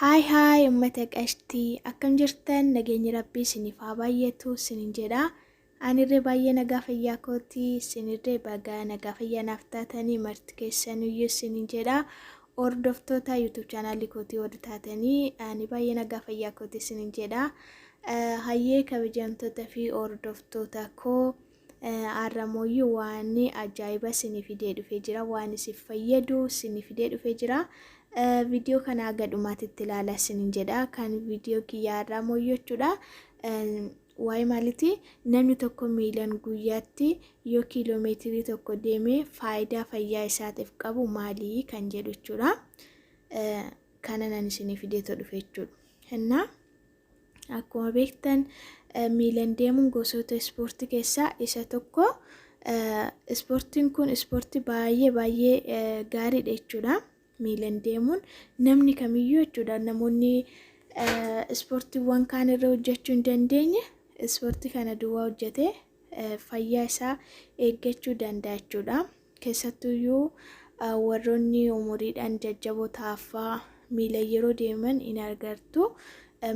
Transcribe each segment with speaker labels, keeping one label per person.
Speaker 1: Haay uummata qashtii akkam jirtan nageenyi rabbii isiniif haa baay'atu isinin jedha. Anirree baay'ee nagaa fayyaa kooti isinirree bagaa nagaa fayyaa naaf taatanii marti keessanuyyuu isinin jedha. Hordoftoota YouTube chaanaalii kootii warri taatanii ani baay'ee nagaa fayyaa kooti isinin jedha. Hayyee kabajamtoota fi hordoftoota koo har'amooyyuu waan ajaa'iba isinii fidee dhufee jira, waan isiniif fayyadu isinii fidee dhufee jira. Video kana gadhumaatitti ilaalaa isinin jedha. Kan video kiyyaa har'amooyyuu jechuudha. Waa'ee maaliiti? Namni tokko miilaan guyyaatti yoo kiiloomeetirii tokko deemee faayidaa fayyaa isaatiif qabu maalii kan jedhu jechuudha. Kana nan isiniif fidee dhufe jechuudha. Innaa akkuma beektan miilaan deemuun gosoota ispoortii keessaa isa tokko. Ispoortiin kun ispoortii baay'ee gaariidha jechuudha. Miilaan deemuun namni kamiyyuu jechuudha. Namoonni ispoortiiwwan kaan irra hojjechuu hin dandeenye ispoortii kana duwwaa hojjetee fayyaa isaa eeggachuu danda'a jechuudha. Keessattuyyuu warroonni umuriidhaan jajjaboo taafaa miila yeroo deeman in agartu.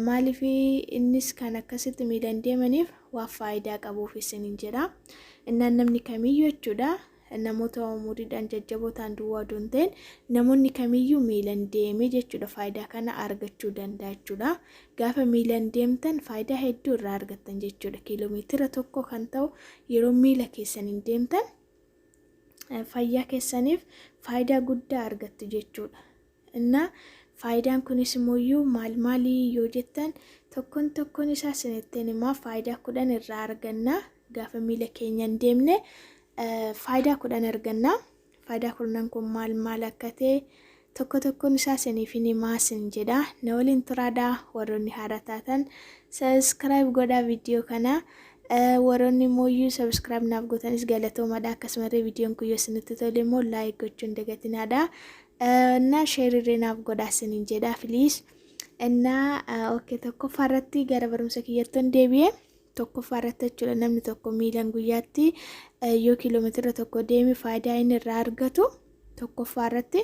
Speaker 1: Maaliif innis kan akkasitti miilaan deemaniif waa faayidaa qabuuf isinin jedha. Innaan namni kamiyyuu jechuudha. Namoota umuriidhaan jajjaboo ta'an duwwaa osoo hin ta'in namoonni kamiyyuu miilaan deemee jechuudha faayidaa kana argachuu danda'a jechuudha. Gaafa miilaan deemtan faayidaa hedduu irraa argattan jechuudha. Kiiloomeetira tokko kan ta'u yeroo miila keessaniin deemtan fayyaa keessaniif faayidaa guddaa argattu jechuudha. Innaa faayidaan kunis immoo maalii yoo jettan tokkoon isaa isinittiin himaa faayidaa 10 irraa arganna. Gaafa miila keenyaan deemne faayidaa 10 arganna. Faayidaa 10 kun maal akka ta'e tokkoon isaa isiniif himaa isin jedha. Na waliin turaadhaa. Warroonni haaraa taatan subscribe godhaa video kana. Warroonni immoo subscribe naaf gootanis galatoomaadha. Akkasumallee videoon kun yoo isinitti tole immoo like gochuu hin dagatinaadha. Na share irree naaf godhaa isinin jedha please. Okay, tokkoffaa irratti gara barumsa kiyyattoon deebi'ee tokkoffaa irratti jechuudha. Namni tokko miilaan guyyaatti yoo kiiloomeetira tokko deeme faayidaa inni irraa argatu tokkoffaa irratti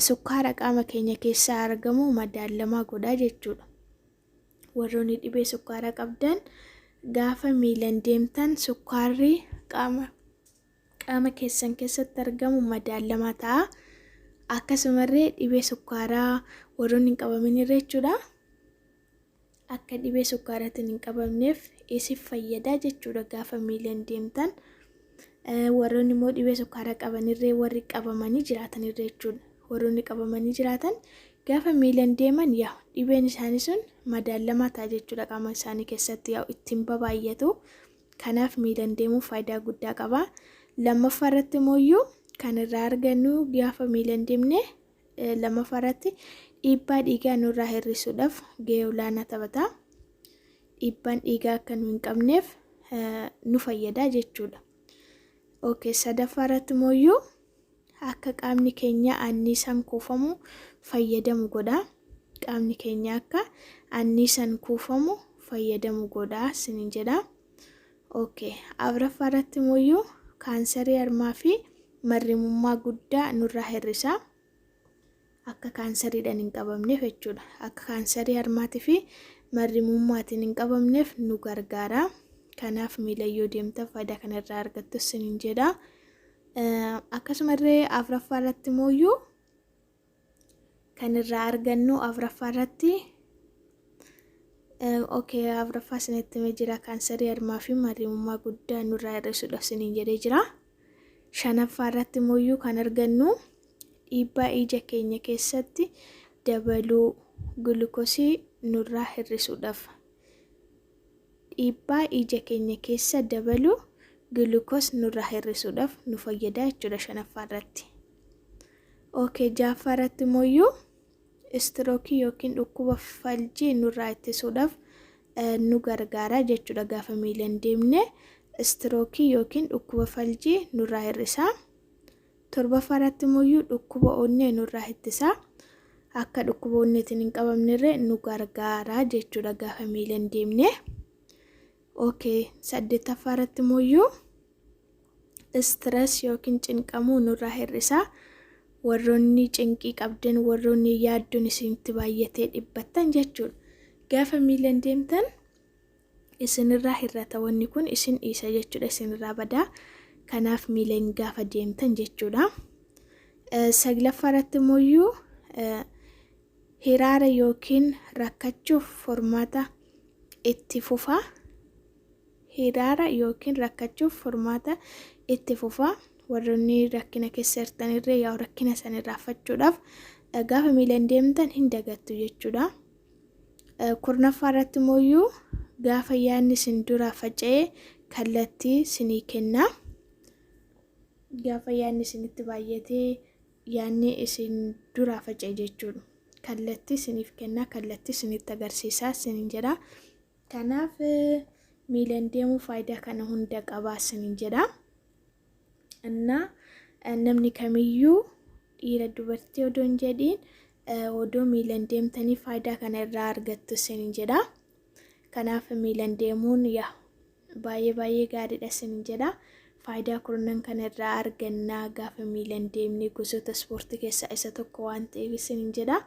Speaker 1: sukkaara qaama keenya keessaa argamu madaalamaa godha jechuudha. Warroonni dhibee sukkaaraa qabdan gaafa miilaan deemtan sukkaarri qaama keessan keessatti argamu madaalamaa ta'a. Akkasumallee dhibee sukkaaraa warroonni hin qabamin irra jechuudha. Akka dhibee sukkaaraatiin hin qabamneef isif fayyada jechuudha gaafa miilaan deemtan. Warroonni immoo dhibee sukkaaraa qabanirree warri qabamanii jiraatan irra jechuudha. Warroonni qabamanii jiraatan gaafa miilaan deeman dhibeen isaanii sun madaalamaa ta'a jechuudha. Qaama isaanii keessatti ittiin babaay'atu. Kanaaf miilaan deemuun faayidaa guddaa qaba. Lammaffaa irratti immoo kan irraa argannu gaafa miilaan deemne lammaffaa irratti dhiibbaa dhiigaa nurraa hir'isuudhaaf gahee olaanaa taphata. Dhiibbaan dhiigaa akka nu hin qabneef nu fayyada jechuudha. Okay, sadaffaa irratti immoo akka qaamni keenya anniisaan kuufamu fayyadamu godha. Qaamni keenya akka anniisaan kuufamu fayyadamu godha isinin jedha. Okay, afuraffaa irratti immoo kaansarii harmaa fi marrimummaa guddaa nurraa hir'isa. Akka kaansariidhaan hin qabamneef jechuudha. Akka kaansarii harmaatii fi marrimummaatiin hin qabamneef nu gargaara. Kanaaf miila yoo deemtan faayidaa kanarraa argattu isinin jedha. Akkasumallee afuraffaa irratti immoo kan irraa argannu afuraffaa irratti afuraffaa isinitti himee jira. Kaansarii harmaa fi marrimummaa guddaa nurraa hir'isuudha isinin jedhee jira. Shanaffaa irratti immoo kan argannu dhiibbaa ija keenya keessatti dabaluu gulukoosii nurraa hir'isuudhaaf. Dhiibbaa ija keenya keessa dabaluu gulukoos nurraa hir'isuudhaaf nu fayyada jechuudha shanaffaa irratti. Okay, ja'affaa irratti immoo istirookii yookiin dhukkuba faljii nurraa ittisuudhaaf nu gargaara jechuudha. Gaafa miilaan deemne istirookii yookiin dhukkuba faljii nurraa hir'isa. Torbaffaa irratti immoo dhukkuba onnee nurraa ittisa. Akka dhukkuba onneetiin hin qabamnerre nu gargaara jechuudha gaafa miilaan deemne. Okay, saddeettaffaa irratti immoo stress yookiin cinqamuu nurraa hir'isa. warroonni cinqii qabdan warroonni yaadduun isinitti baay'atee dhibbattan jechuudha. Gaafa miilan deemtan isinirraa hir'ata wanni kun isin dhiisa jechuudha, isinirraa badaa. Kanaaf miilan gaafa deemtan jechuudha. Saglaffaa irratti immoo hiraara yookiin rakkachuuf furmaata itti fufaa. Hiraara yookiin rakkachuuf furmaata itti fufaa. Warroonni rakkina keessa jirtanirree yaa rakkina sanirraa fachuudhaaf gaafa miilan deemtan hin dagattu jechuudha. Kurnaffaa irratti immoo gaafa yaadni isin duraa faca'ee kallattii isinii kenna. Gaafa yaadni isinitti baay'atee yaadni isin duraa faca'e jechuudha. Kallattii isiniif kenna, kallattii isinitti agarsiisaa isiniin jedha. Kanaaf miilan deemuu faayidaa kana hunda qabaa isiniin jedha. Namni kamiyyuu dhiira dubartii odoo hin jedhiin odoo miilan deemtanii faayidaa kana irraa argattu isiniin jedha. Kanaaf miilan deemuun baay'ee gaariidha isiniin jedha. Faayidaa kurnan kana irraa argannaa gaafa miilan deemnee gosoota ispoortii keessaa isa tokko waan ta'eef isiniin jedha.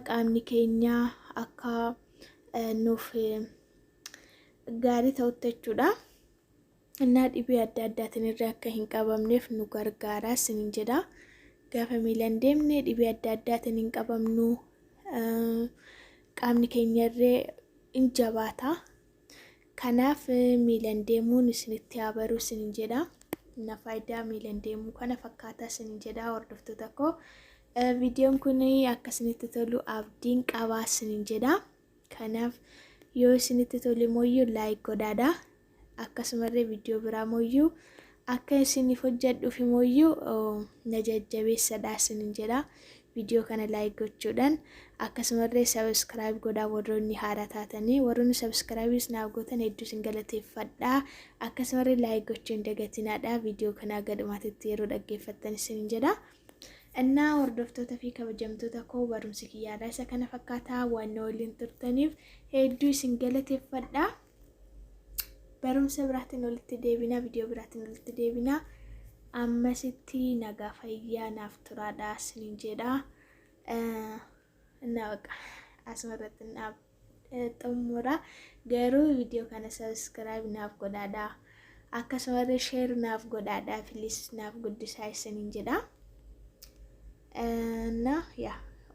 Speaker 1: Qaamni keenya akka nuuf gaarii ta'utti jechuudha. Dhibee adda addaatiin irraa akka hin qabamneef nu gargaara isiniin jedha. Gaafa miilan deemne dhibee adda addaatiin hin qabamnu, qaamni keenya irree hin jabaata. Kanaaf miilan deemuun isinitti haa baru isiniin jedha. Faayidaa miilan deemuu kana fakkaataa isiniin jedha hordoftoota koo. Viidiyoon kun akka isinitti tolu abdiin qabaa isiniin jedha. Kanaaf yoo isinitti tole immoo laayik godhaa. Akkasumallee viidiyoo biraa immoo akka isiniif hojjedhuuf immoo na jajjabeessaa isiniin jedha. Viidiyoo kana laayik gochuudhaan akkasumallee sabiskiraayib godhaa warroonni haaraa taatanii. Warroonni sabiskiraayibiis naaf gootan hedduu isin galateeffadha. Akkasumallee laayik gochuu hin dagatinaadha. Viidiyoo kana gadhumaatti yeroo dhaggeeffattan isiniin jedha. Hordoftoota fi kabajamtoota koo barumsi kiyyaadhaa isa kana fakkaataa waan waliin turtaniif hedduu isin galateeffadha. Barumsa biraatiin walitti deebina, viidiyoo biraatiin walitti deebina. Ammasitti nagaa fayyaa naaf turaadhaa isiniin jedha. Asumarratti naaf xumura. Garuu viidiyoo kana sabiskiraayib naaf godhaadhaa. Akkasumallee sheer naaf godhaadhaa. Filis naaf guddisaa isiniin jedha.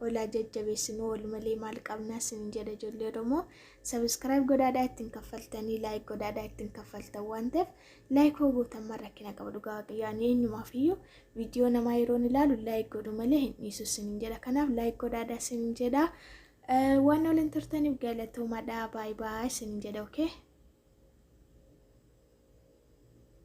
Speaker 1: Olaa jajjabeessinuu ol malee maal qabnaa isiniin jedha ijoollee Oromoo. Sabiskiraayib godhaadhaa ittiin kaffaltanii, laayik godhaadhaa ittiin kaffaltan waan ta'eef laayik gootan rakkina qaba dhugaa waaqayyoon eenyumaafiyyuu viidiyoo namaa yeroo ilaalu laayik godhu malee hin dhiisu isiniin jedha. Kanaaf laayik godhaadhaa isiniin jedha. Waan waliin turtaniif galatoomaadhaa. Baay baay isiniin jedha. Okay.